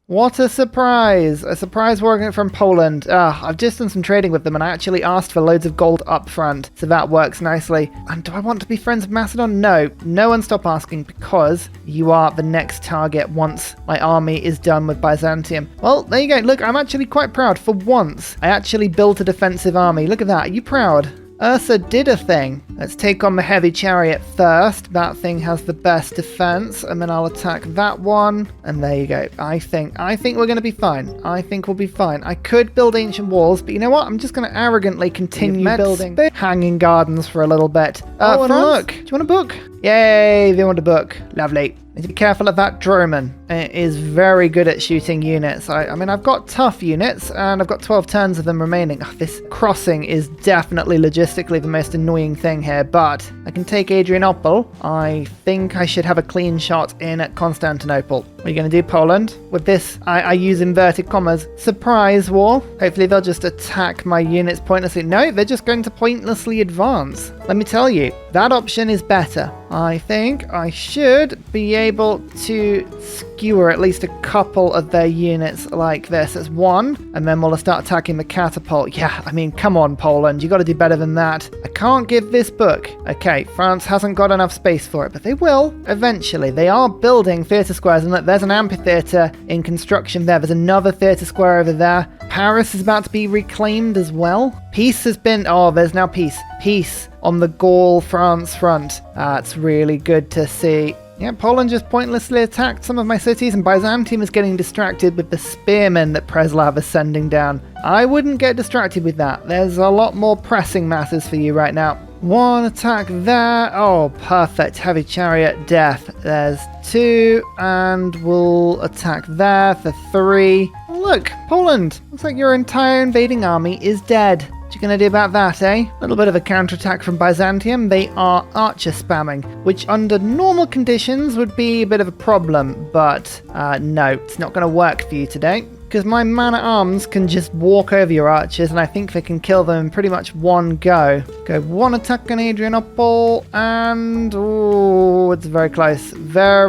What a surprise! A surprise war from Poland. I've just done some trading with them and I actually asked for loads of gold up front, so that works nicely. And do I want to be friends with Macedon? No. No one stop asking because you are the next target once my army is done with Byzantium. Well, there you go. Look, I'm actually quite proud. For once, I actually built a defensive army. Look at that. Are you proud? Ursa did a thing. Let's take on the heavy chariot first. That thing has the best defense, and then I'll attack that one. And there you go. I think we're going to be fine. I think we'll be fine. I could build ancient walls, but you know what? I'm just going to arrogantly continue building hanging gardens for a little bit. And look, do you want a book? Yay, they want a book. Lovely. Need to be careful of that Droman. It is very good at shooting units. I mean, I've got tough units, and I've got 12 turns of them remaining. This crossing is definitely logistically the most annoying thing here, but I can take Adrianople. I think I should have a clean shot in at Constantinople. What are you going to do, Poland? With this, I use inverted commas, surprise war. Hopefully they'll just attack my units pointlessly. No, they're just going to pointlessly advance. Let me tell you, that option is better. I think I should be able to skewer at least a couple of their units like this. That's one, and then we'll start attacking the catapult. Yeah, I mean, come on, Poland. You got to do better than that. I can't give this book. Okay, France hasn't got enough space for it, but they will eventually. They are building theatre squares, and look, there's an amphitheatre in construction there. There's another theatre square over there. Paris is about to be reclaimed as well. Peace has been... Oh, there's now peace. Peace on the Gaul-France front. That's really good to see. Yeah, Poland just pointlessly attacked some of my cities, and Byzantium is getting distracted with the spearmen that Preslav is sending down. I wouldn't get distracted with that. There's a lot more pressing matters for you right now. One attack there. Oh, perfect. Heavy chariot, death. There's two, and we'll attack there for 3. Oh, look, Poland. Looks like your entire invading army is dead. What you gonna do about that, eh? A little bit of a counterattack from Byzantium. They are archer spamming, which under normal conditions would be a bit of a problem, but no, it's not gonna work for you today. Because my man-at-arms can just walk over your archers, and I think they can kill them in pretty much one go. Go one attack on Adrianople, and... oh, it's very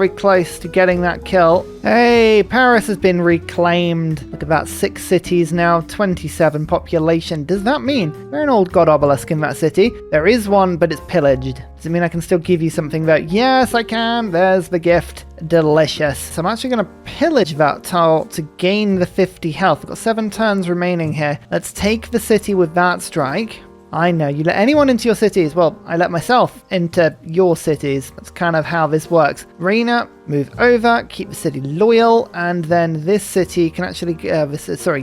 close to getting that kill. Hey, Paris has been reclaimed. Look at that, 6 cities now, 27 population. Does that mean there's an old god obelisk in that city? There is one, but it's pillaged. Does it mean I can still give you something though? Yes, I can. There's the gift. Delicious. So I'm actually going to pillage that tile to gain the 50 health. I've got 7 turns remaining here. Let's take the city with that strike. I know, you let anyone into your cities. Well, I let myself into your cities. That's kind of how this works. Reina, move over, keep the city loyal, and then this city can actually,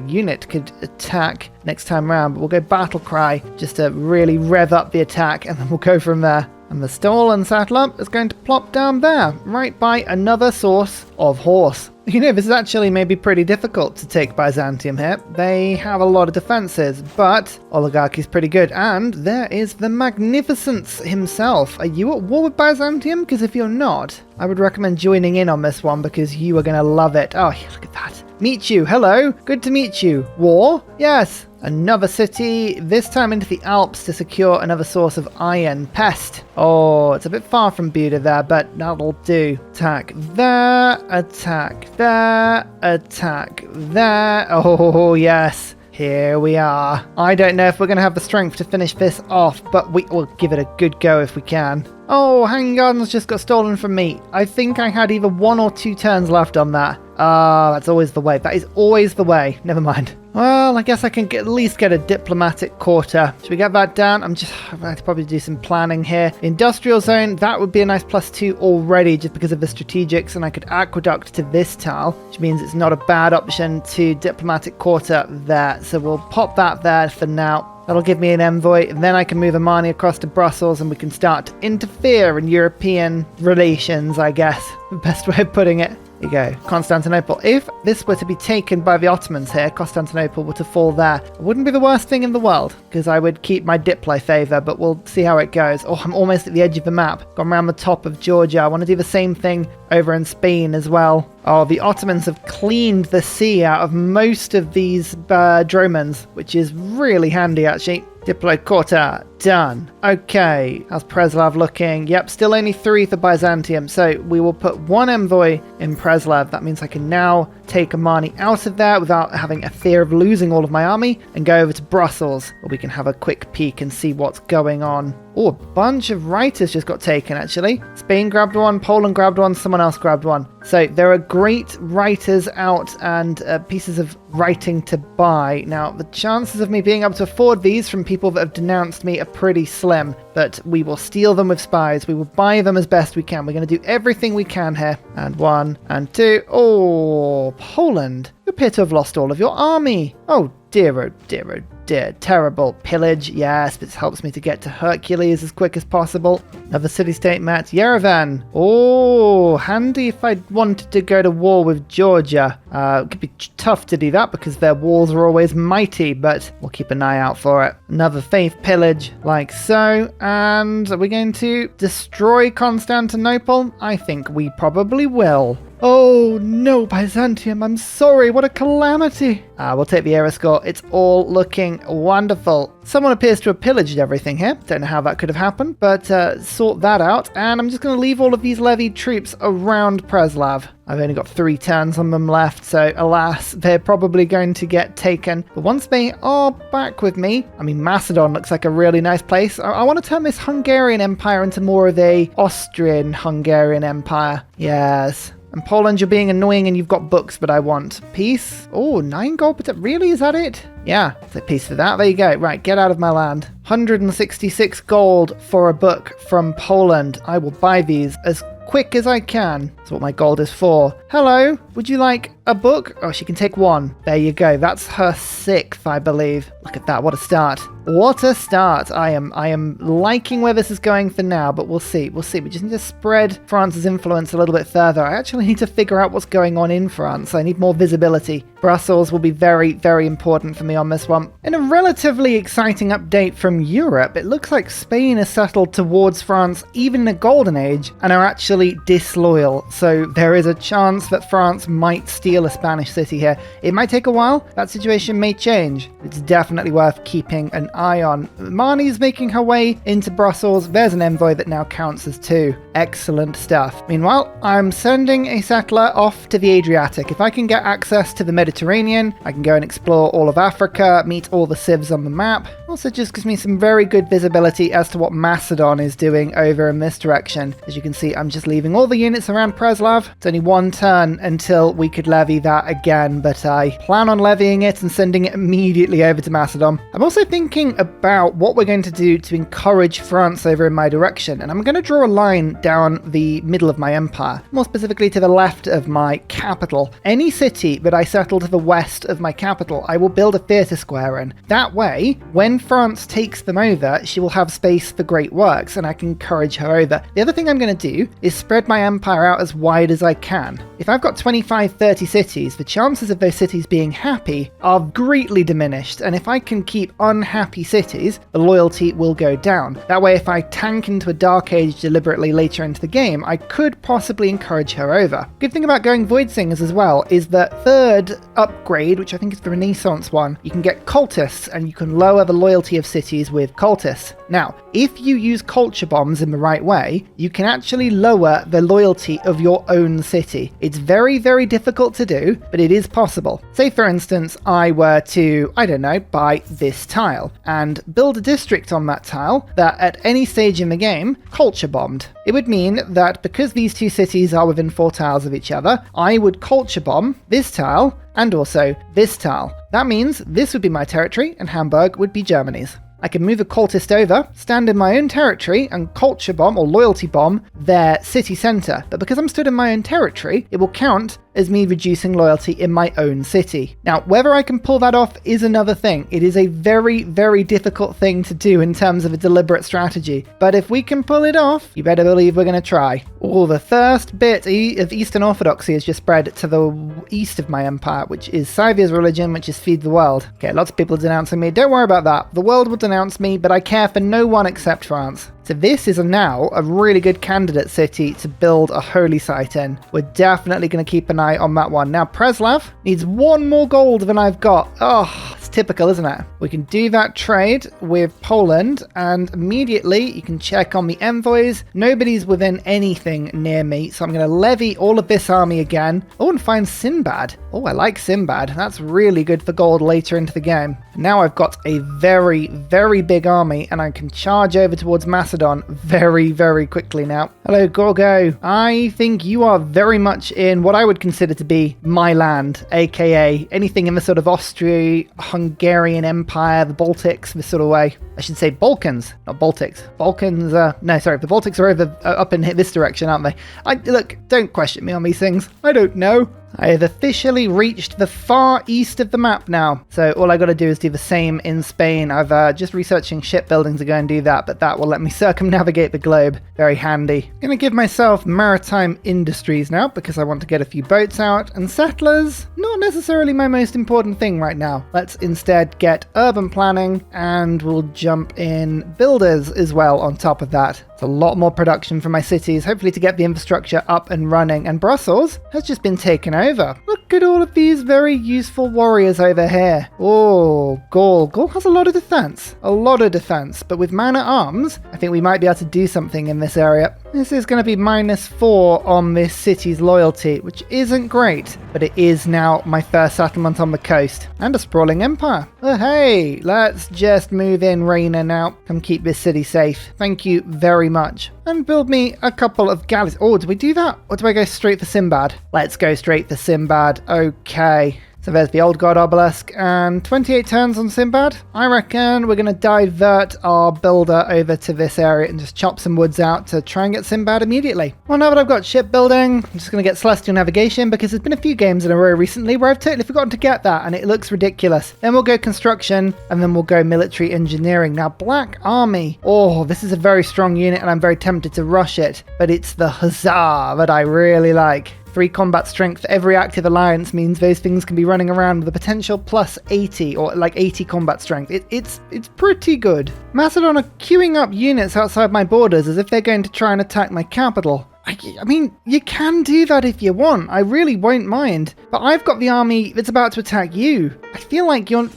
unit could attack next time round, but we'll go battle cry just to really rev up the attack, and then we'll go from there. And the stolen settler is going to plop down there, right by another source of horse. You know, this is actually maybe pretty difficult to take Byzantium here. They have a lot of defenses, but oligarchy is pretty good. And there is the Magnificence himself. Are you at war with Byzantium? Because if you're not, I would recommend joining in on this one because you are going to love it. Oh, yeah, look at that. Meet you. Hello. Good to meet you. War? Yes. Another city, this time into the Alps to secure another source of iron. Pest. Oh, it's a bit far from Buda there, but that'll do. Attack there, attack there, attack there. Oh, yes. Here we are. I don't know if we're going to have the strength to finish this off, but we will give it a good go if we can. Oh, Hanging Gardens just got stolen from me. I think I had either 1 or 2 turns left on that. That's always the way. That is always the way. Never mind. Well, I guess I can at least get a diplomatic quarter. Should we get that down? I'm going to probably do some planning here. Industrial zone, that would be a nice +2 already just because of the strategics, and I could aqueduct to this tile, which means it's not a bad option to diplomatic quarter there. So we'll pop that there for now. That'll give me an envoy, and then I can move Amani across to Brussels, and we can start to interfere in European relations, I guess. The best way of putting it. There you go. Constantinople. If this were to be taken by the Ottomans here, Constantinople were to fall there, it wouldn't be the worst thing in the world, because I would keep my Diplo favour, but we'll see how it goes. Oh, I'm almost at the edge of the map. Gone around the top of Georgia. I want to do the same thing over in Spain as well. Oh, the Ottomans have cleaned the sea out of most of these Dromans, which is really handy, actually. Diplo quarter Done. Okay, how's Preslav looking? Yep, still only 3 for Byzantium. So we will put 1 envoy in Preslav. That means I can now take Omani out of there without having a fear of losing all of my army and go over to Brussels, where we can have a quick peek and see what's going on. Oh, a bunch of writers just got taken, actually. Spain grabbed one, Poland grabbed one, someone else grabbed one. So there are great writers out and pieces of writing to buy. Now, the chances of me being able to afford these from people that have denounced me are pretty slim, but we will steal them with spies. We will buy them as best we can. We're going to do everything we can here. And 1 and 2. Oh, Poland. You appear to have lost all of your army. Oh dear, oh dear, oh dear. Terrible pillage. Yes, this helps me to get to Hercules as quick as possible. Another city-state match. Yerevan. Oh, handy if I wanted to go to war with Georgia. It could be tough to do that because their walls are always mighty, but we'll keep an eye out for it. Another faith pillage, like so. And are we going to destroy Constantinople? I think we probably will. Oh no, Byzantium, I'm sorry, what a calamity. We'll take the air escort. It's all looking wonderful. Someone appears to have pillaged everything here. Don't know how that could have happened, but sort that out. And I'm just going to leave all of these levied troops around Preslav. I've only got 3 turns on them left, so alas, they're probably going to get taken. But once they are back with me, I mean, Macedon looks like a really nice place. I want to turn this Hungarian Empire into more of a Austrian-Hungarian Empire. Yes. And Poland, you're being annoying and you've got books, but I want peace. Oh, 9 gold, but really, is that it? Yeah, it's a piece for that. There you go. Right, get out of my land. 166 gold for a book from Poland. I will buy these as quick as I can. That's what my gold is for. Hello, would you like a book? Oh, she can take 1. There you go. That's her 6th, I believe. Look at that. What a start. What a start. I am liking where this is going for now, but we'll see. We'll see. We just need to spread France's influence a little bit further. I actually need to figure out what's going on in France. I need more visibility. Brussels will be very, very important for me on this one. In a relatively exciting update from Europe, it looks like Spain is settled towards France even in a golden age and are actually disloyal. So there is a chance that France might steal a Spanish city here. It might take a while. That situation may change. It's definitely worth keeping an eye on. Marnie's making her way into Brussels. There's an envoy that now counts as 2. Excellent stuff. Meanwhile, I'm sending a settler off to the Adriatic. If I can get access to the Mediterranean, I can go and explore all of Africa, meet all the Civs on the map. Also just gives me some very good visibility as to what Macedon is doing over in this direction. As you can see, I'm just leaving all the units around Preslav. It's only 1 turn until we could levy that again, but I plan on levying it and sending it immediately over to Macedon. I'm also thinking about what we're going to do to encourage France over in my direction, and I'm going to draw a line down the middle of my empire, more specifically to the left of my capital. Any city that I settle to the west of my capital, I will build a theatre square in. That way, when France takes them over, she will have space for great works, and I can encourage her over. The other thing I'm going to do is spread my empire out as wide as I can. If I've got 25-30 cities, the chances of those cities being happy are greatly diminished, and if I can keep unhappy cities, the loyalty will go down. That way, if I tank into a dark age deliberately later into the game, I could possibly encourage her over. Good thing about going Void Singers as well is the 3rd upgrade, which I think is the Renaissance one, you can get cultists and you can lower the loyalty of cities with cultists. Now, if you use culture bombs in the right way, you can actually lower the loyalty of your own city. It's very, very difficult to do, but it is possible. Say, for instance, I were to, I don't know, buy this tile and build a district on that tile that at any stage in the game, culture bombed. It would mean that because these 2 cities are within 4 tiles of each other, I would culture bomb this tile and also this tile. That means this would be my territory and Hamburg would be Germany's. I can move a cultist over, stand in my own territory, and culture bomb or loyalty bomb their city centre. But because I'm stood in my own territory, it will count as me reducing loyalty in my own city. Now, whether I can pull that off is another thing. It is a very, very difficult thing to do in terms of a deliberate strategy. But if we can pull it off, you better believe we're going to try. Oh, the first bit of Eastern Orthodoxy has just spread to the east of my empire, which is Scythia's religion, which is feed the world. Okay, lots of people denouncing me. Don't worry about that. The world will denounce me, but I care for no one except France. So this is now a really good candidate city to build a holy site in. We're definitely going to keep an eye on that one. Now, Preslav needs 1 more gold than I've got. Oh, it's typical, isn't it? We can do that trade with Poland, and immediately you can check on the envoys. Nobody's within anything near me, so I'm going to levy all of this army again. Oh, and find Sinbad. Oh, I like Sinbad. That's really good for gold later into the game. Now I've got a very, very big army, and I can charge over towards Macedon very, very quickly now. Hello, Gorgo. I think you are very much in what I would consider to be my land, aka anything in the sort of Austro-Hungarian Empire, the Baltics, this sort of way. I should say Balkans, not Baltics. Balkans, no, sorry, the Baltics are over up in this direction, aren't they? Look, don't question me on these things. I don't know. I have officially reached the far east of the map now. So all I got to do is do the same in Spain. I've just researching shipbuilding to go and do that, but that will let me circumnavigate the globe. Very handy. I'm going to give myself maritime industries now because I want to get a few boats out, and settlers, not necessarily my most important thing right now. Let's instead get urban planning, and we'll jump in builders as well on top of that. It's a lot more production for my cities, hopefully to get the infrastructure up and running. And Brussels has just been taken over. Look at all of these very useful warriors over here. Oh, Gaul. Gaul has a lot of defense. A lot of defense. But with man-at-arms, I think we might be able to do something in this area. This is going to be -4 on this city's loyalty, which isn't great, but it is now my first settlement on the coast. And a sprawling empire. Oh, hey, let's just move in Reina now. Come keep this city safe. Thank you very much. And build me a couple of galleys. Oh, do we do that? Or do I go straight for Sinbad? Let's go straight for Sinbad. Okay. So there's the old god obelisk, and 28 turns on Sinbad. I reckon we're going to divert our builder over to this area and just chop some woods out to try and get Sinbad immediately. Well, now that I've got shipbuilding, I'm just going to get celestial navigation because there's been a few games in a row recently where I've totally forgotten to get that, and it looks ridiculous. Then we'll go construction, and then we'll go military engineering. Now, Black Army. Oh, this is a very strong unit, and I'm very tempted to rush it, but it's the HUZZAH that I really like. 3 combat strength for every active alliance means those things can be running around with a potential plus 80 or like 80 combat strength. It's pretty good. Macedon are queuing up units outside my borders as if they're going to try and attack my capital. I mean, you can do that if you want. I really won't mind. But I've got the army that's about to attack you. I feel like you're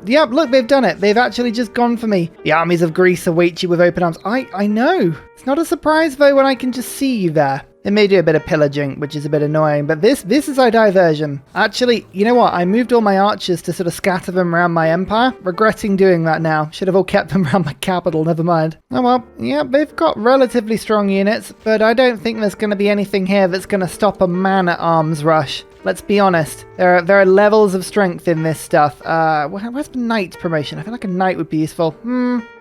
yeah, look, they've done it. They've actually just gone for me. The armies of Greece await you with open arms. I know. It's not a surprise though when I can just see you there. It may do a bit of pillaging, which is a bit annoying, but this is a diversion. Actually, you know what? I moved all my archers to sort of scatter them around my empire. Regretting doing that now. Should have all kept them around my capital, never mind. Oh well, yeah, they've got relatively strong units, but I don't think there's going to be anything here that's going to stop a man-at-arms rush. Let's be honest. There are levels of strength in this stuff. Where's the knight promotion? I feel like a knight would be useful.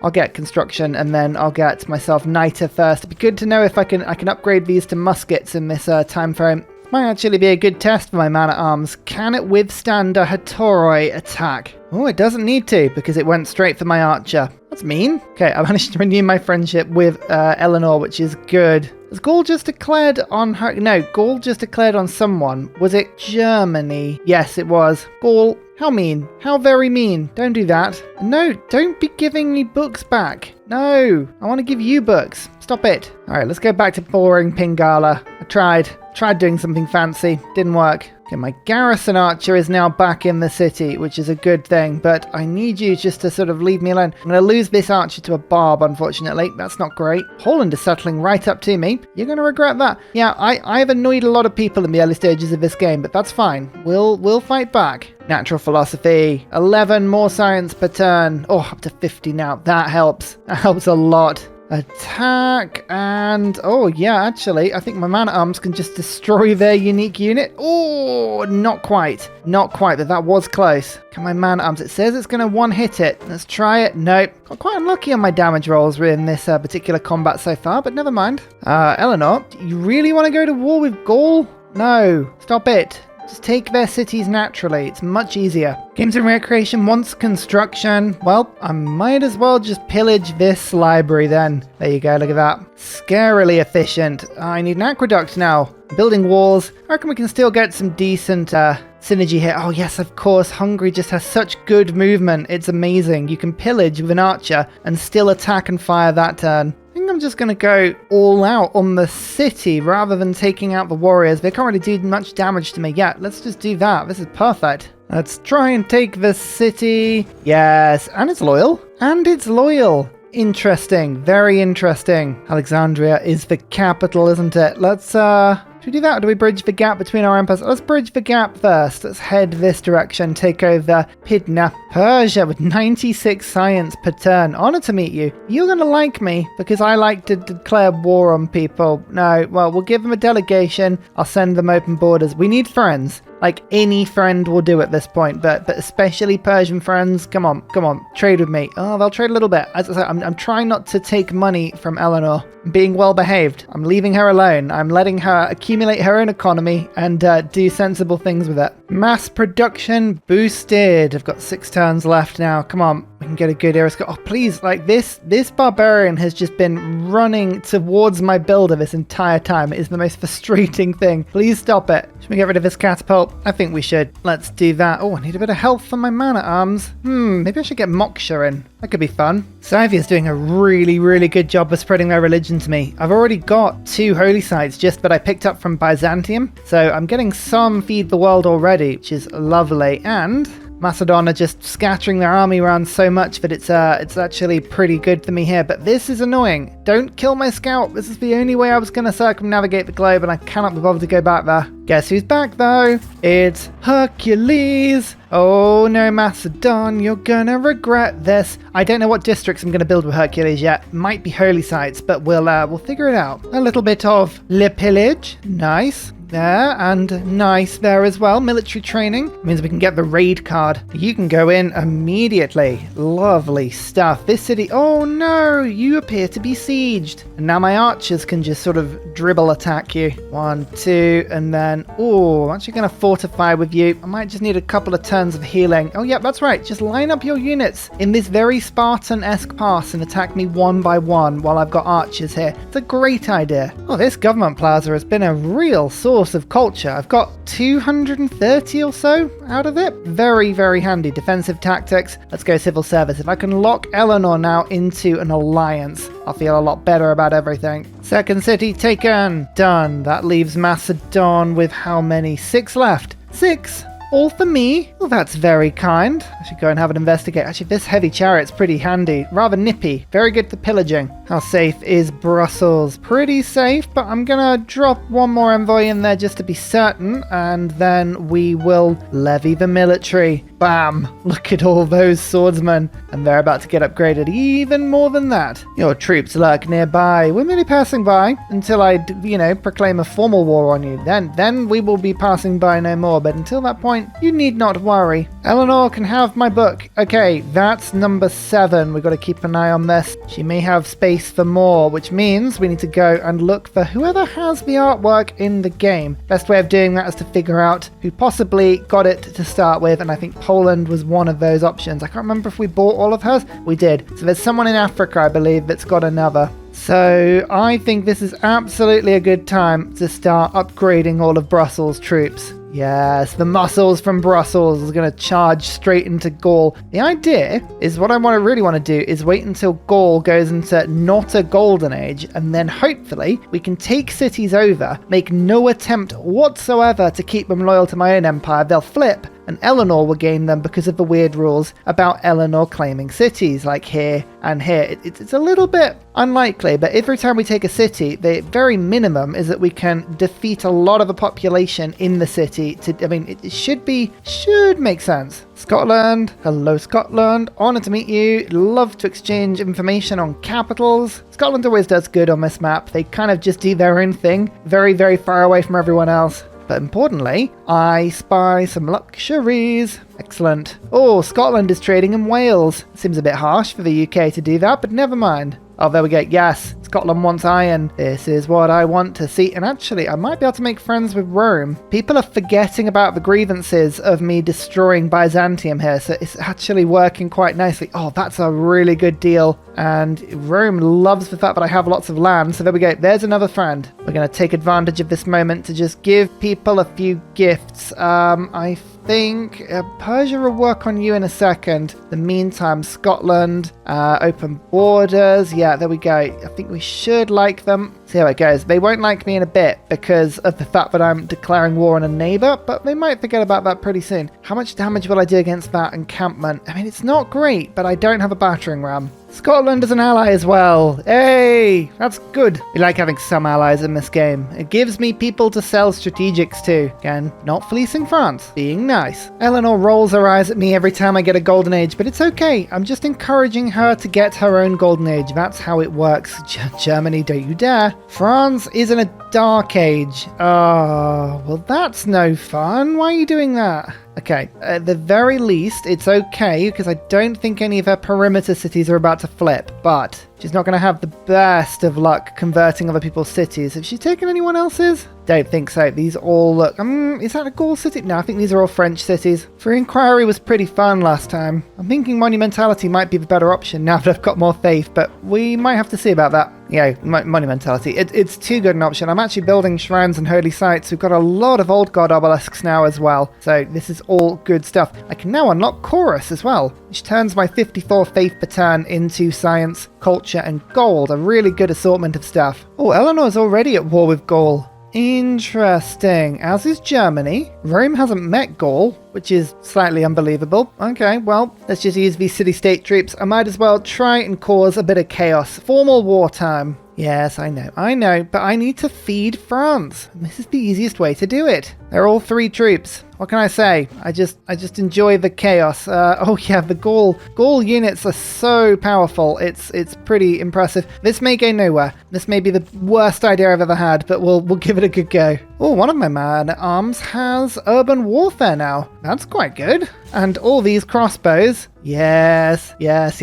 I'll get construction and then I'll get myself knighter first. It'd be good to know if I can upgrade these to muskets in this time frame. Might actually be a good test for my man-at-arms. Can it withstand a Hatoroi attack? Oh, it doesn't need to because it went straight for my archer. That's mean. Okay, I managed to renew my friendship with Eleanor, which is good. Was Gaul just declared on her? No, Gaul just declared on someone. Was it Germany? Yes, it was. Gaul, how mean. How very mean. Don't do that. No, don't be giving me books back. No, I want to give you books. Stop it. All right, let's go back to boring Pingala. I tried doing something fancy. Didn't work. Okay, my garrison archer is now back in the city, which is a good thing, but I need you just to sort of leave me alone. I'm going to lose this archer to a barb, unfortunately. That's not great. Poland is settling right up to me. You're going to regret that. Yeah, I've annoyed a lot of people in the early stages of this game, but that's fine. We'll fight back. Natural philosophy. 11 more science per turn. Oh, up to 50 now. That helps. That helps a lot. Attack, and oh yeah, actually I think my man-at-arms can just destroy their unique unit. Oh, not quite, but that was close. Can my man-at-arms, it says it's going to one-hit it. Let's try it. Nope. Got quite unlucky on my damage rolls in this particular combat so far, but never mind. Eleanor, do you really want to go to war with Gaul? No, stop it. Just take their cities naturally. It's much easier. Games and Recreation wants construction. Well, I might as well just pillage this library then. There you go, look at that. Scarily efficient. I need an aqueduct now. Building walls. I reckon we can still get some decent synergy here. Oh yes, of course. Hungary just has such good movement. It's amazing. You can pillage with an archer and still attack and fire that turn. I'm just going to go all out on the city rather than taking out the warriors. They can't really do much damage to me yet. Let's just do that. This is perfect. Let's try and take the city. Yes, and it's loyal. And it's loyal. Interesting. Very interesting. Alexandria is the capital, isn't it? Let's, should we do that, or do we bridge the gap between our empires? Let's bridge the gap first. Let's head this direction, take over Pydna, Persia, with 96 science per turn. Honor to meet you. You're going to like me, because I like to declare war on people. No, well, we'll give them a delegation. I'll send them open borders. We need friends. Like, any friend will do at this point, but especially Persian friends. Come on, trade with me. Oh, they'll trade a little bit. As I said, I'm trying not to take money from Eleanor. I'm being well behaved. I'm leaving her alone. I'm letting her accumulate her own economy and do sensible things with it. Mass production boosted. I've got 6 turns left now. Come on, we can get a good era. Oh, please, like this barbarian has just been running towards my builder this entire time. It is the most frustrating thing. Please stop it. Should we get rid of this catapult? I think we should. Let's do that. Oh, I need a bit of health for my man-at-arms. Maybe I should get Moksha in. That could be fun. Scythia's doing a really, really good job of spreading their religion to me. I've already got 2 holy sites just that I picked up from Byzantium. So I'm getting some feed the world already, which is lovely. And Macedon are just scattering their army around so much that it's actually pretty good for me here. But this is annoying. Don't kill my scout. This is the only way I was going to circumnavigate the globe, and I cannot be bothered to go back there. Guess who's back, though? It's Hercules. Oh, no, Macedon, you're going to regret this. I don't know what districts I'm going to build with Hercules yet. Might be holy sites, but we'll figure it out. A little bit of Le Pillage. Nice. There, and nice there as well. Military training means we can get the raid card. You can go in immediately. Lovely stuff. This city, oh no, you appear to be sieged. And now my archers can just sort of dribble attack you. 1, 2, and then, oh, I'm actually going to fortify with you. I might just need a couple of turns of healing. Oh yeah, that's right. Just line up your units in this very Spartan-esque pass and attack me one by one while I've got archers here. It's a great idea. Oh, this government plaza has been a real source of culture. I've got 230 or so out of it. Very, very handy. Defensive tactics. Let's go civil service. If I can lock Eleanor now into an alliance, I'll feel a lot better about everything. Second city taken. Done. That leaves Macedon with how many? 6 left. 6. All for me? Well, that's very kind. I should go and have an investigate. Actually, this heavy chariot's pretty handy. Rather nippy. Very good for pillaging. How safe is Brussels? Pretty safe, but I'm gonna drop one more envoy in there just to be certain, and then we will levy the military. Bam! Look at all those swordsmen. And they're about to get upgraded even more than that. Your troops lurk nearby. We're merely passing by until I, proclaim a formal war on you. Then we will be passing by no more, but until that point, you need not worry. Eleanor can have my book. Okay, that's number 7. We've got to keep an eye on this. She may have space for more, which means we need to go and look for whoever has the artwork in the game. Best way of doing that is to figure out who possibly got it to start with, and I think Poland was one of those options. I can't remember if we bought all of hers. We did. So there's someone in Africa, I believe, that's got another. So I think this is absolutely a good time to start upgrading all of Brussels' troops. Yes, the muscles from Brussels is going to charge straight into Gaul. The idea is what I really want to do is wait until Gaul goes into not a golden age, and then hopefully we can take cities over, make no attempt whatsoever to keep them loyal to my own empire. They'll flip, and Eleanor will gain them because of the weird rules about Eleanor claiming cities, like here and here. It's a little bit unlikely, but every time we take a city, the very minimum is that we can defeat a lot of the population in the city. It should make sense. Scotland, hello Scotland, honoured to meet you, love to exchange information on capitals. Scotland always does good on this map. They kind of just do their own thing, very, very far away from everyone else. But importantly, I spy some luxuries. Excellent. Oh, Scotland is trading in Wales. Seems a bit harsh for the UK to do that, but never mind. Oh, there we go. Yes, Scotland wants iron. This is what I want to see. And actually, I might be able to make friends with Rome. People are forgetting about the grievances of me destroying Byzantium here, so it's actually working quite nicely. Oh, that's a really good deal. And Rome loves the fact that I have lots of land, so there we go. There's another friend. We're going to take advantage of this moment to just give people a few gifts. I think Persia will work on you in a second. The meantime, Scotland, open borders. Yeah, there we go. I think we should like them. See how it goes. They won't like me in a bit because of the fact that I'm declaring war on a neighbor, but they might forget about that pretty soon. How much damage will I do against that encampment? I mean, it's not great, but I don't have a battering ram. Scotland is an ally as well. Hey, that's good. We like having some allies in this game. It gives me people to sell strategics to. Again, not fleecing France, being nice. Eleanor rolls her eyes at me every time I get a golden age, but it's okay. I'm just encouraging her to get her own golden age. That's how it works. Germany, don't you dare. France is in a dark age. Oh, well that's no fun. Why are you doing that? Okay, at the very least, it's okay, because I don't think any of her perimeter cities are about to flip, but she's not going to have the best of luck converting other people's cities. Have she taken anyone else's? Don't think so. These all look... is that a Gaul city? No, I think these are all French cities. Free Inquiry was pretty fun last time. I'm thinking Monumentality might be the better option now that I've got more faith, but we might have to see about that. Yeah, Monumentality. It's too good an option. I'm actually building shrines and holy sites. We've got a lot of old god obelisks now as well. So this is all good stuff. I can now unlock Chorus as well, which turns my 54 faith per turn into science, culture, and gold. A really good assortment of stuff. Oh, Eleanor's already at war with Gaul. Interesting. As is Germany. Rome hasn't met Gaul, which is slightly unbelievable. Okay, well, let's just use these city-state troops. I might as well try and cause a bit of chaos. Formal wartime. Yes, I know, but I need to feed France. This is the easiest way to do it. They're all 3 troops. What can I say? I just enjoy the chaos. Oh yeah, the Gaul units are so powerful. It's pretty impressive. This may go nowhere. This may be the worst idea I've ever had, but we'll give it a good go. Oh, one of my man-at-arms has urban warfare now. That's quite good. And all these crossbows. Yes. This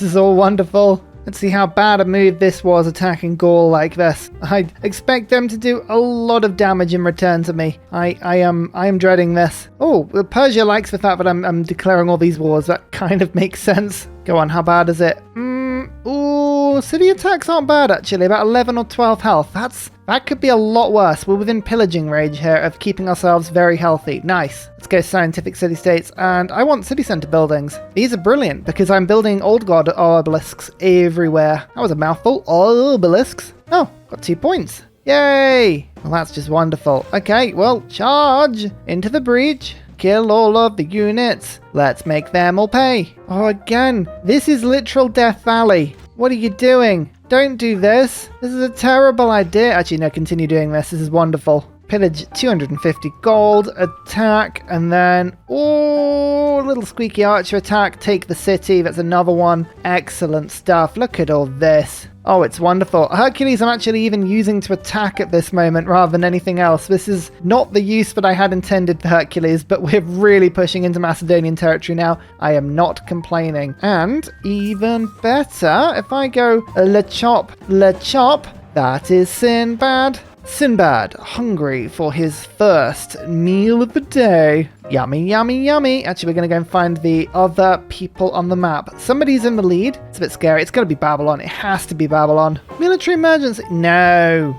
is all wonderful. Let's see how bad a move this was, attacking Gaul like this. I expect them to do a lot of damage in return to me. I am dreading this. Oh, Persia likes the fact that I'm declaring all these wars. That kind of makes sense. Go on, how bad is it? Ooh, city attacks aren't bad actually. About 11 or 12 health. That could be a lot worse. We're within pillaging range here of keeping ourselves very healthy. Nice. Let's go scientific city-states, and I want city centre buildings. These are brilliant because I'm building old god obelisks everywhere. That was a mouthful. Obelisks. Oh, got 2 points. Yay! Well, that's just wonderful. Okay, well, charge into the breach. Kill all of the units. Let's make them all pay. Oh, again, this is literal Death Valley. What are you doing? Don't do this. This is a terrible idea. Actually, no, continue doing this. This is wonderful. Pillage 250 gold, attack, and then, oh, little squeaky archer attack, take the city. That's another one. Excellent stuff. Look at all this. Oh, it's wonderful. Hercules I'm actually even using to attack at this moment rather than anything else. This is not the use that I had intended for Hercules, but we're really pushing into Macedonian territory now. I am not complaining. And even better, if I go le chop, that is Sinbad. Sinbad, hungry for his first meal of the day. Yummy, yummy, yummy. Actually, we're going to go and find the other people on the map. Somebody's in the lead. It's a bit scary. It's going to be Babylon. It has to be Babylon. Military emergency. No.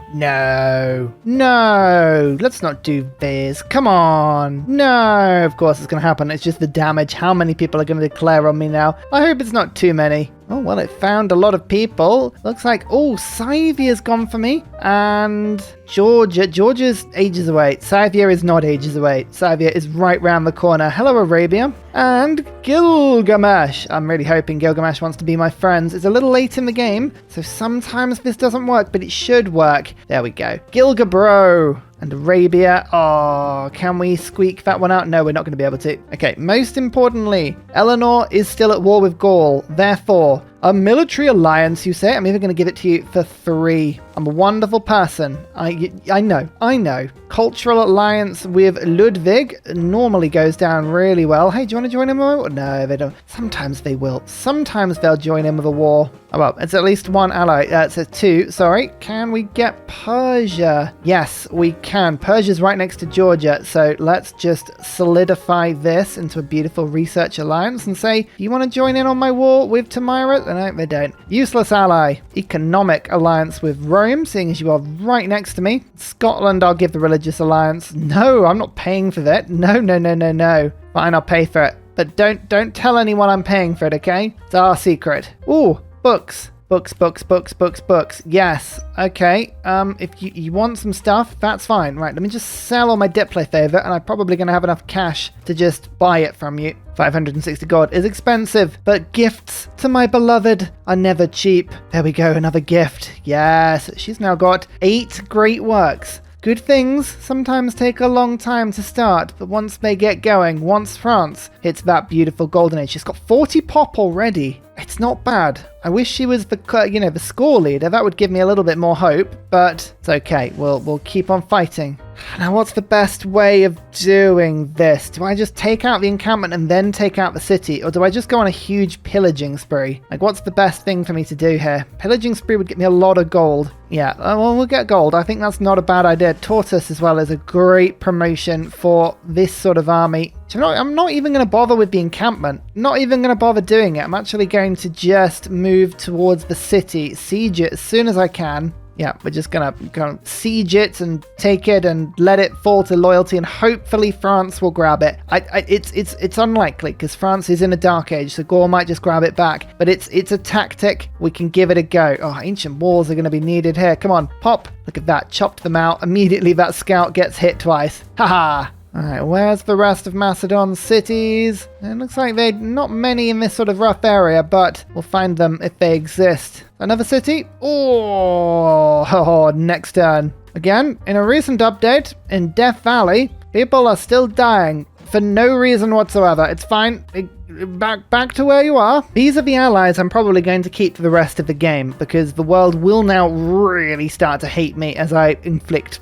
Let's not do this. Come on. No. Of course it's going to happen. It's just the damage. How many people are going to declare on me now? I hope it's not too many. Oh, well, it found a lot of people. Looks like, oh, Scythia's gone for me. And Georgia's ages away. Scythia is not ages away. Scythia is right round the corner. Hello, Arabia. And Gilgamesh. I'm really hoping Gilgamesh wants to be my friends. It's a little late in the game, so sometimes this doesn't work, but it should work. There we go. Gilgabro. And Arabia. Oh, can we squeak that one out? No, we're not going to be able to. Okay, most importantly, Eleanor is still at war with Gaul. Therefore, a military alliance, you say? I'm even going to give it to you for 3. I'm a wonderful person. I know. Cultural alliance with Ludwig normally goes down really well. Hey, do you want to join him? No, they don't. Sometimes they will. Sometimes they'll join in with a war. Oh, well, it's at least 1 ally. It's a 2, sorry. Can we get Persia? Yes, we can. Persia's right next to Georgia, so let's just solidify this into a beautiful research alliance and say, you want to join in on my war with Tamira? No, they don't. Useless ally. Economic alliance with Rome, seeing as you are right next to me. Scotland, I'll give the religious alliance. No, I'm not paying for that. No, no, no, no, no. Fine, I'll pay for it. But don't tell anyone I'm paying for it, okay? It's our secret. Ooh, books. Books. Yes. Okay. If you want some stuff, that's fine. Right, let me just sell all my Diplo favor, and I'm probably going to have enough cash to just buy it from you. 560 gold is expensive, but gifts to my beloved are never cheap. There we go, another gift. Yes, she's now got 8 great works. Good things sometimes take a long time to start, but once they get going, once France hits that beautiful golden age, she's got 40 pop already. It's not bad. I wish she was the score leader. That would give me a little bit more hope, but it's okay. We'll keep on fighting. Now, what's the best way of doing this? Do I just take out the encampment and then take out the city, or do I just go on a huge pillaging spree? Like, what's the best thing for me to do here? Pillaging spree would get me a lot of gold. Yeah, well, we'll get gold. I think that's not a bad idea. Tortoise as well is a great promotion for this sort of army. I'm not even going to bother with the encampment. Not even going to bother doing it. I'm actually going to just move towards the city, siege it as soon as I can. Yeah, we're just gonna siege it and take it and let it fall to loyalty, and hopefully France will grab it. It's unlikely because France is in a dark age, so Gaul might just grab it back. But it's a tactic. We can give it a go. Oh, ancient walls are going to be needed here. Come on, pop. Look at that. Chopped them out. Immediately that scout gets hit twice. Haha. Alright, where's the rest of Macedon's cities? It looks like they're not many in this sort of rough area, but we'll find them if they exist. Another city? Oh, next turn. Again, in a recent update, in Death Valley, people are still dying for no reason whatsoever. It's fine. Back to where you are. These are the allies I'm probably going to keep for the rest of the game, because the world will now really start to hate me as I inflict,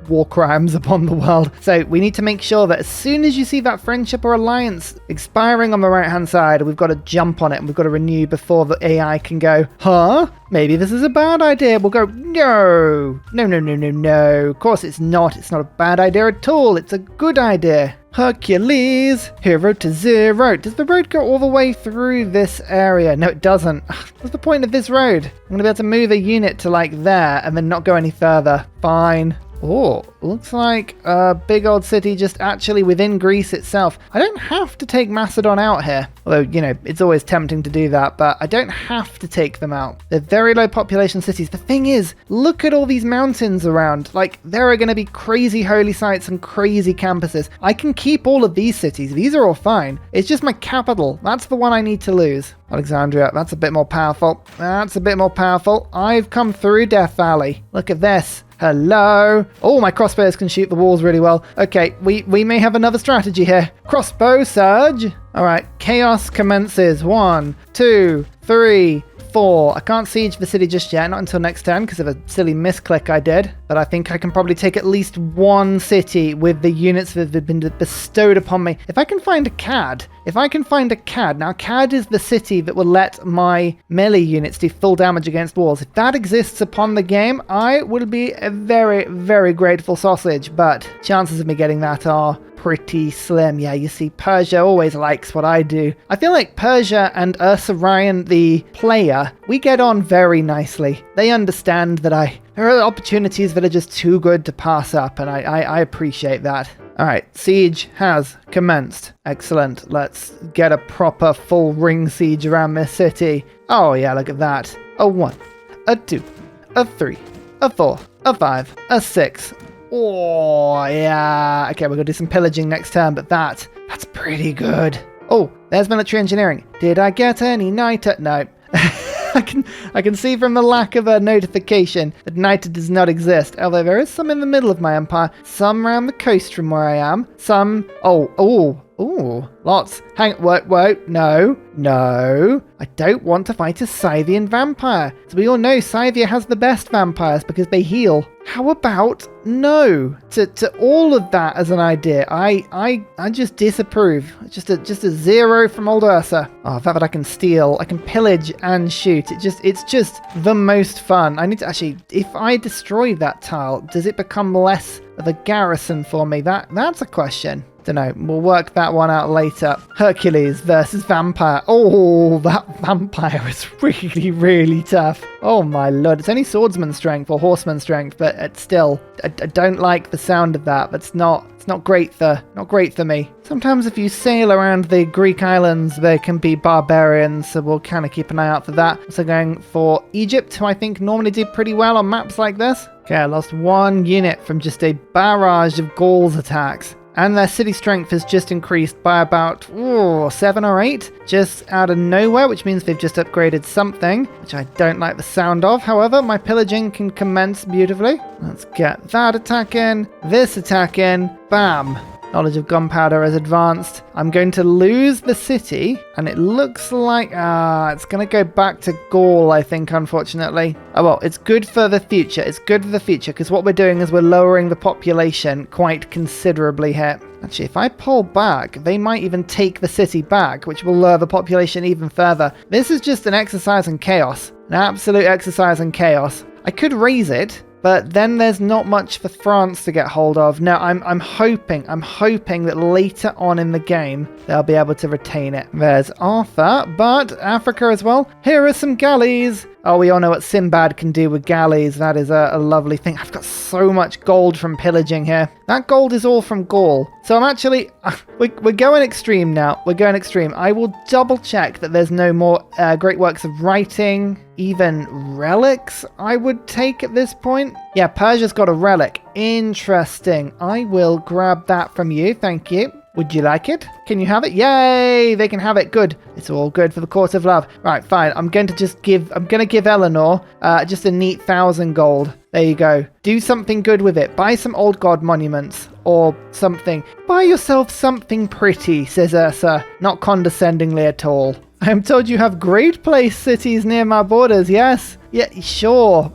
war crimes upon the world. So we need to make sure that as soon as you see that friendship or alliance expiring on the right hand side, we've got to jump on it and we've got to renew before the AI can go, huh? Maybe this is a bad idea. We'll go, no. Of course it's not. It's not a bad idea at all. It's a good idea. Hercules, hero to 0. Does the road go all the way through this area? No, it doesn't. What's the point of this road? I'm going to be able to move a unit to like there and then not go any further. Fine. Oh, looks like a big old city just actually within Greece itself. I don't have to take Macedon out here. Although, it's always tempting to do that, but I don't have to take them out. They're very low population cities. The thing is, look at all these mountains around. Like, there are going to be crazy holy sites and crazy campuses. I can keep all of these cities. These are all fine. It's just my capital. That's the one I need to lose. Alexandria, that's a bit more powerful. I've come through Death Valley. Look at this. Hello. Oh, my crossbows can shoot the walls really well. Okay, we may have another strategy here. Crossbow surge. All right, chaos commences. 1, 2, 3, 4. I can't siege the city just yet, not until next turn because of a silly misclick I did. But I think I can probably take at least one city with the units that have been bestowed upon me. If I can find a CAD. Now CAD is the city that will let my melee units do full damage against walls. If that exists upon the game, I will be a very, very grateful sausage. But chances of me getting that are pretty slim. Yeah, you see, Persia always likes what I do. I feel like Persia and Ursa Ryan, the player, we get on very nicely. They understand that there are opportunities that are just too good to pass up, and I appreciate that. All right, siege has commenced. Excellent. Let's get a proper full ring siege around this city. Oh yeah, look at that. A 1, a 2, a 3, a 4, a 5, a 6. Oh, yeah. Okay, we're going to do some pillaging next turn, but that's pretty good. Oh, there's military engineering. Did I get any niter? No. I can see from the lack of a notification that niter does not exist, although there is some in the middle of my empire, some around the coast from where I am, some... Oh, lots. Wait, no. I don't want to fight a Scythian vampire. As we all know, Scythia has the best vampires because they heal. How about no to all of that as an idea? I just disapprove. Just a 0 from old Ursa. Oh, the fact that I can steal, I can pillage and shoot. It's just the most fun. I need to actually, if I destroy that tile, does it become less of a garrison for me? That's a question. Don't know. We'll work that one out later. Hercules versus vampire. Oh, that vampire is really, really tough. Oh my lord. It's only swordsman strength or horseman strength, but it's still, I don't like the sound of that. It's not great for me. Sometimes if you sail around the Greek islands, there can be barbarians, so we'll kind of keep an eye out for that. So going for Egypt, who I think normally did pretty well on maps like this. Okay, I lost 1 unit from just a barrage of Gauls attacks. And their city strength has just increased by about 7 or 8, just out of nowhere, which means they've just upgraded something, which I don't like the sound of. However, my pillaging can commence beautifully. Let's get that attack in, this attack in, bam. Knowledge of gunpowder has advanced. I'm going to lose the city, and it looks like it's going to go back to Gaul, I think, unfortunately. Oh well, it's good for the future. It's good for the future, because what we're doing is we're lowering the population quite considerably here. Actually, if I pull back, they might even take the city back, which will lower the population even further. This is just an exercise in chaos. An absolute exercise in chaos. I could raise it, but then there's not much for France to get hold of. Now, I'm hoping that later on in the game, they'll be able to retain it. There's Arthur, but Africa as well. Here are some galleys. Oh, we all know what Sinbad can do with galleys. That is a lovely thing. I've got so much gold from pillaging here. That gold is all from Gaul. So I'm actually, we're going extreme now. We're going extreme. I will double check that there's no more great works of writing, even relics I would take at this point. Yeah, Persia's got a relic. Interesting. I will grab that from you. Thank you. Would you like it? Can you have it? Yay! They can have it. Good. It's all good for the Court of Love. Right, fine. I'm going to give Eleanor just a neat 1,000 gold. There you go. Do something good with it. Buy some old god monuments or something. Buy yourself something pretty, says Ursa, not condescendingly at all. I am told you have great place cities near my borders. Yes. Yeah, sure.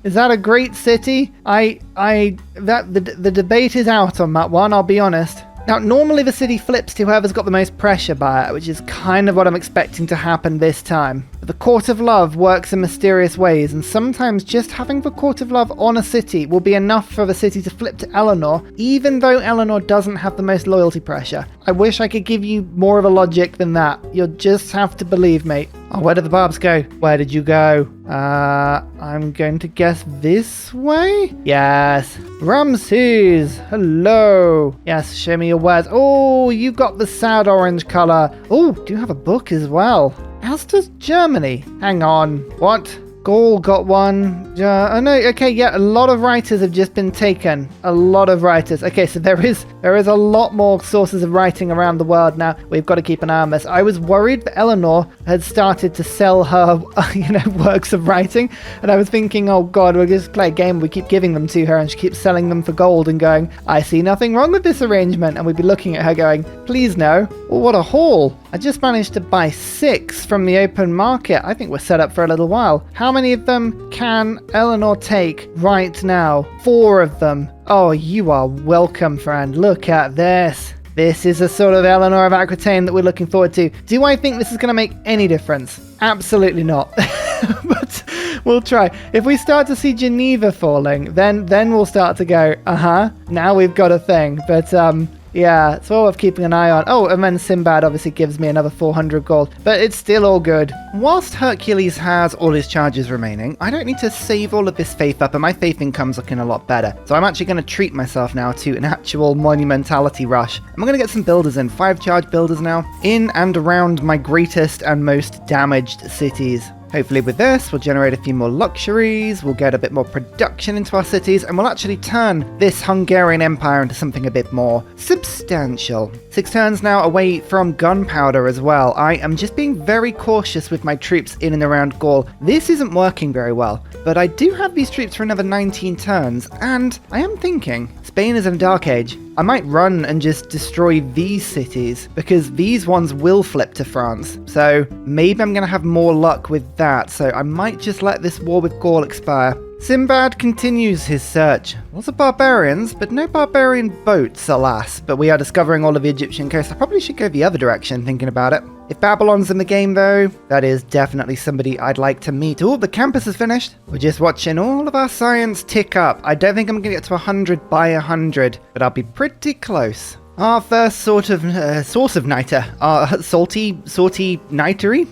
Is that a great city? The debate is out on that one, I'll be honest. Now, normally the city flips to whoever's got the most pressure by it, which is kind of what I'm expecting to happen this time. But the Court of Love works in mysterious ways, and sometimes just having the Court of Love on a city will be enough for the city to flip to Eleanor, even though Eleanor doesn't have the most loyalty pressure. I wish I could give you more of a logic than that. You'll just have to believe me. Oh, where did the barbs go? Where did you go? I'm going to guess this way? Yes. Ramses, hello. Yes, show me your wares. Oh, you got the sad orange color. Oh, do you have a book as well? As does Germany. Hang on. What? Gaul got one. Oh no, okay, yeah, a lot of writers have just been taken. A lot of writers. Okay, so there is a lot more sources of writing around the world now. We've got to keep an eye on this. I was worried that Eleanor had started to sell her, works of writing, and I was thinking, oh god, we'll just play a game. We keep giving them to her, and she keeps selling them for gold and going, I see nothing wrong with this arrangement. And we'd be looking at her going, please no. Oh, what a haul. I just managed to buy 6 from the open market. I think we're set up for a little while. How many of them can Eleanor take right now? 4 of them. Oh, you are welcome, friend. Look at this. This is a sort of Eleanor of Aquitaine that we're looking forward to. Do I think this is going to make any difference? Absolutely not. But we'll try. If we start to see Geneva falling, then we'll start to go, now we've got a thing. But yeah, it's all worth keeping an eye on. Oh, and then Sinbad obviously gives me another 400 gold, but it's still all good. Whilst Hercules has all his charges remaining, I don't need to save all of this faith up, and my faith income's looking a lot better. So I'm actually going to treat myself now to an actual monumentality rush. I'm going to get some builders in, 5 charge builders now, in and around my greatest and most damaged cities. Hopefully with this, we'll generate a few more luxuries, we'll get a bit more production into our cities, and we'll actually turn this Hungarian empire into something a bit more substantial. 6 turns now away from gunpowder as well. I am just being very cautious with my troops in and around Gaul. This isn't working very well, but I do have these troops for another 19 turns, and I am thinking, Spain is in a dark age. I might run and just destroy these cities, because these ones will flip to France. So maybe I'm going to have more luck with that, so I might just let this war with Gaul expire. Sinbad continues his search. Lots of barbarians, but no barbarian boats, alas. But we are discovering all of the Egyptian coast. I probably should go the other direction, thinking about it. If Babylon's in the game, though, that is definitely somebody I'd like to meet. Oh, the campus is finished. We're just watching all of our science tick up. I don't think I'm going to get to 100 by 100, but I'll be pretty close. our first sort of source of niter, our salty nitery.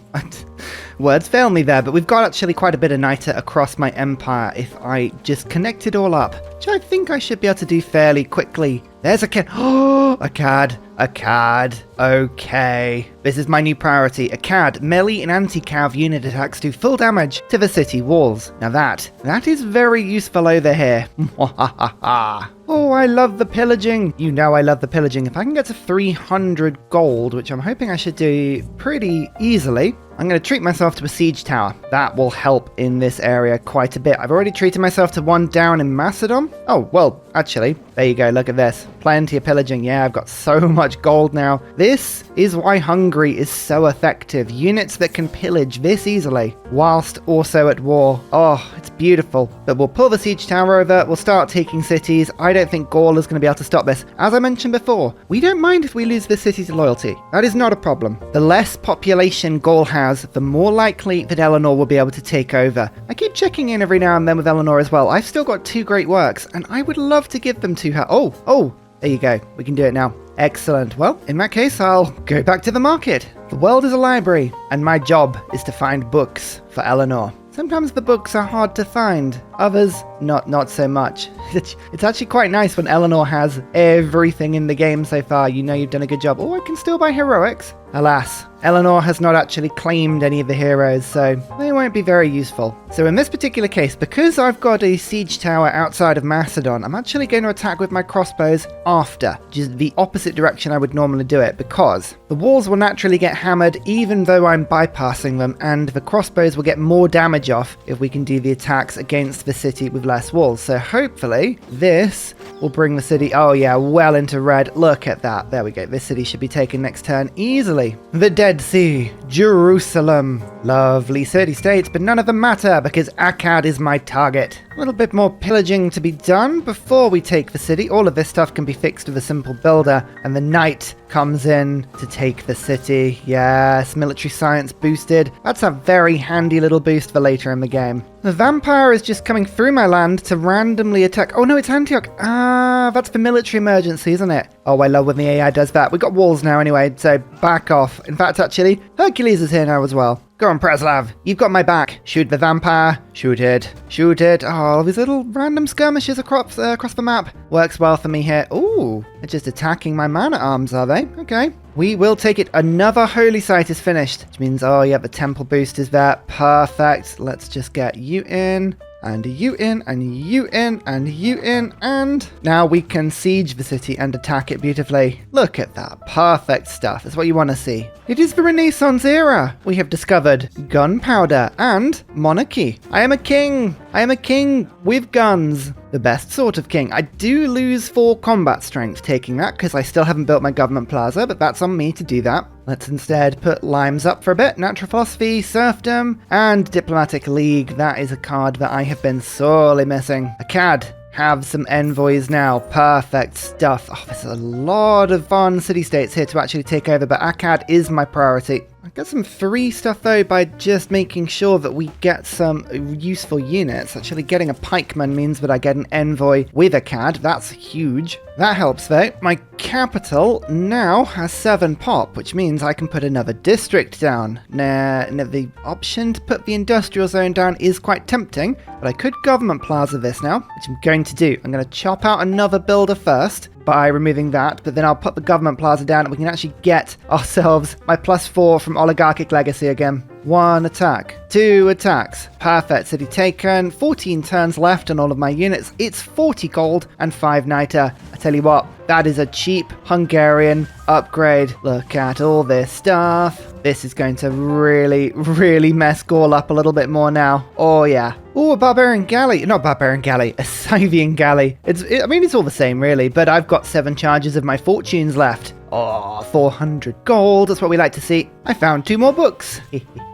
Words fail me there, but we've got actually quite a bit of niter across my empire if I just connect it all up, which I think I should be able to do fairly quickly. There's a cad. Oh, a cad. A cad. Okay. This is my new priority. A cad. Melee and anti-cav unit attacks do full damage to the city walls. Now that is very useful over here. Oh, I love the pillaging. You know I love the pillaging. If I can get to 300 gold, which I'm hoping I should do pretty easily, I'm going to treat myself to a siege tower. That will help in this area quite a bit. I've already treated myself to one down in Macedon. Oh, well, actually, there you go. Look at this. Plenty of pillaging. Yeah, I've got so much gold now. This is why Hungary is so effective. Units that can pillage this easily whilst also at war. Oh, it's beautiful. But we'll pull the siege tower over. We'll start taking cities. I don't think Gaul is going to be able to stop this. As I mentioned before, we don't mind if we lose the city to loyalty. That is not a problem. The less population Gaul has, the more likely that Eleanor will be able to take over. I keep checking in every now and then with Eleanor as well. I've still got 2 great works, and I would love to give them to her. Oh, there you go. We can do it now. Excellent. Well, in that case, I'll go back to the market. The world is a library, and my job is to find books for Eleanor. Sometimes the books are hard to find, others not so much. It's actually quite nice when Eleanor has everything in the game so far. You know you've done a good job. Oh, I can still buy heroics. Alas, Eleanor has not actually claimed any of the heroes, so they won't be very useful. So in this particular case, because I've got a siege tower outside of Macedon, I'm actually going to attack with my crossbows after, just the opposite direction I would normally do it, because the walls will naturally get hammered even though I'm bypassing them, and the crossbows will get more damage off if we can do the attacks against the city with less walls. So hopefully this will bring the city, oh yeah, well into red. Look at that. There we go. This city should be taken next turn easily. The Dead Sea, Jerusalem. Lovely city-states, but none of them matter because Akkad is my target. A little bit more pillaging to be done before we take the city. All of this stuff can be fixed with a simple builder, and the knight comes in to take the city. Yes, military science boosted. That's a very handy little boost for later in the game. The vampire is just coming through my land to randomly attack. Oh no, it's Antioch. Ah, that's for military emergency, isn't it? Oh, I love when the AI does that. We've got walls now anyway, so back off. In fact, actually, Hercules is here now as well. Go on, Preslav. You've got my back. Shoot the vampire. Shoot it. Shoot it. Oh, these little random skirmishes across the map. Works well for me here. Ooh, they're just attacking my man-at-arms, are they? Okay. We will take it. Another holy site is finished, which means, oh yeah, the temple boost is there. Perfect. Let's just get you in. And you in, and you in, and you in, and now we can siege the city and attack it beautifully. Look at that. Perfect stuff. That's what you want to see. It is the Renaissance era. We have discovered gunpowder and monarchy. I am a king. I am a king with guns. The best sort of king. I do lose 4 combat strength taking that because I still haven't built my government plaza, but that's on me to do that. Let's instead put limes up for a bit. Natural philosophy, serfdom, and diplomatic league. That is a card that I have been sorely missing. Akkad. Have some envoys now. Perfect stuff. Oh, there's a lot of fun city-states here to actually take over, but Akkad is my priority. I got some free stuff though by just making sure that we get some useful units. Actually getting a pikeman means that I get an envoy with Akkad. That's huge. That helps though. My capital now has 7 pop, which means I can put another district down. Now, the option to put the industrial zone down is quite tempting, but I could government plaza this now, which I'm going to do. I'm going to chop out another builder first by removing that, but then I'll put the government plaza down and we can actually get ourselves my +4 from oligarchic legacy again. 1 attack, 2 attacks. Perfect. City taken. 14 turns left on all of my units. It's 40 gold and 5 niter. I tell you what, that is a cheap Hungarian upgrade. Look at all this stuff. This is going to really mess Gaul up a little bit more now. Oh yeah. Oh, a barbarian galley. Not barbarian galley, a Scythian galley. I mean, it's all the same really, but I've got 7 charges of my fortunes left. Oh, 400 gold. That's what we like to see. I found 2 more books.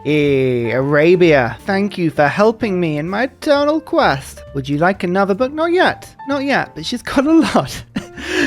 Arabia. Thank you for helping me in my eternal quest. Would you like another book? Not yet. Not yet, but she's got a lot.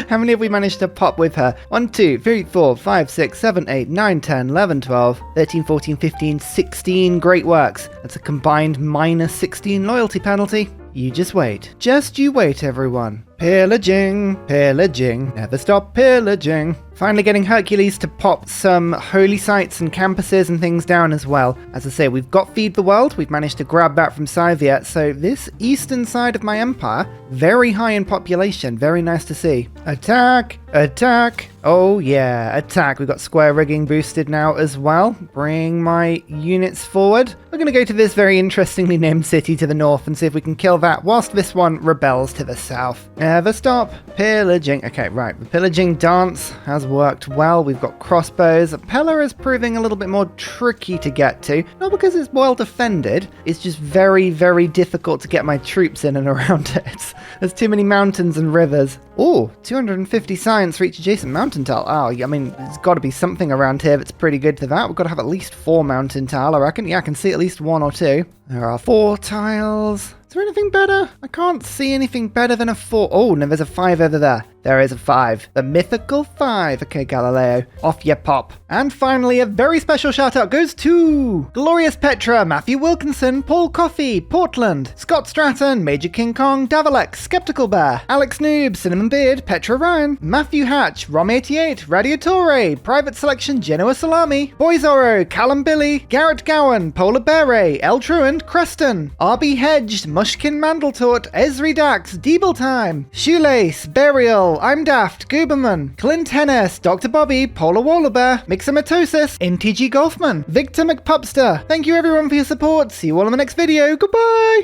How many have we managed to pop with her? 1, 2, 3, 4, 5, 6, 7, 8, 9, 10, 11, 12, 13, 14, 15, 16 great works. That's a combined -16 loyalty penalty. You just wait. Just you wait, everyone. Pillaging, pillaging, never stop pillaging. Finally getting Hercules to pop some holy sites and campuses and things down as well. As I say, we've got Feed the World. We've managed to grab that from Scythia. So this eastern side of my empire, very high in population. Very nice to see. Attack, attack. Oh yeah, attack. We've got square rigging boosted now as well. Bring my units forward. We're going to go to this very interestingly named city to the north and see if we can kill that whilst this one rebels to the south. Never stop pillaging. Okay, right. The pillaging dance has worked well. We've got crossbows. Pella is proving a little bit more tricky to get to. Not because it's well defended. It's just very, very difficult to get my troops in and around it. There's too many mountains and rivers. Oh, 250 science for each adjacent mountain tile. Oh, I mean, there's got to be something around here that's pretty good for that. We've got to have at least 4 mountain tile, I reckon. Yeah, I can see at least 1 or 2. There are 4 tiles. Is there anything better? I can't see anything better than a 4. Oh, no, there's a 5 over there. There is a 5. The mythical 5. Okay, Galileo. Off you pop. And finally, a very special shout out goes to Glorious Petra, Matthew Wilkinson, Paul Coffey, Portland, Scott Stratton, Major King Kong, Davalex, Skeptical Bear, Alex Noob, Cinnamon Beard, Petra Ryan, Matthew Hatch, Rom88, Radiatore, Private Selection, Genoa Salami, Boyzoro, Callum Billy, Garrett Gowan, Polar Beret, El Truant, Creston, RB Hedged, Mushkin Mandletort, Esri Dax, Deeble Time, Shoelace, Burial, I'm Daft, Gooberman, Clint Hennis, Dr. Bobby, Polar Wallabear, Mixomatosis, NTG Golfman, Victor McPupster. Thank you everyone for your support. See you all in the next video. Goodbye!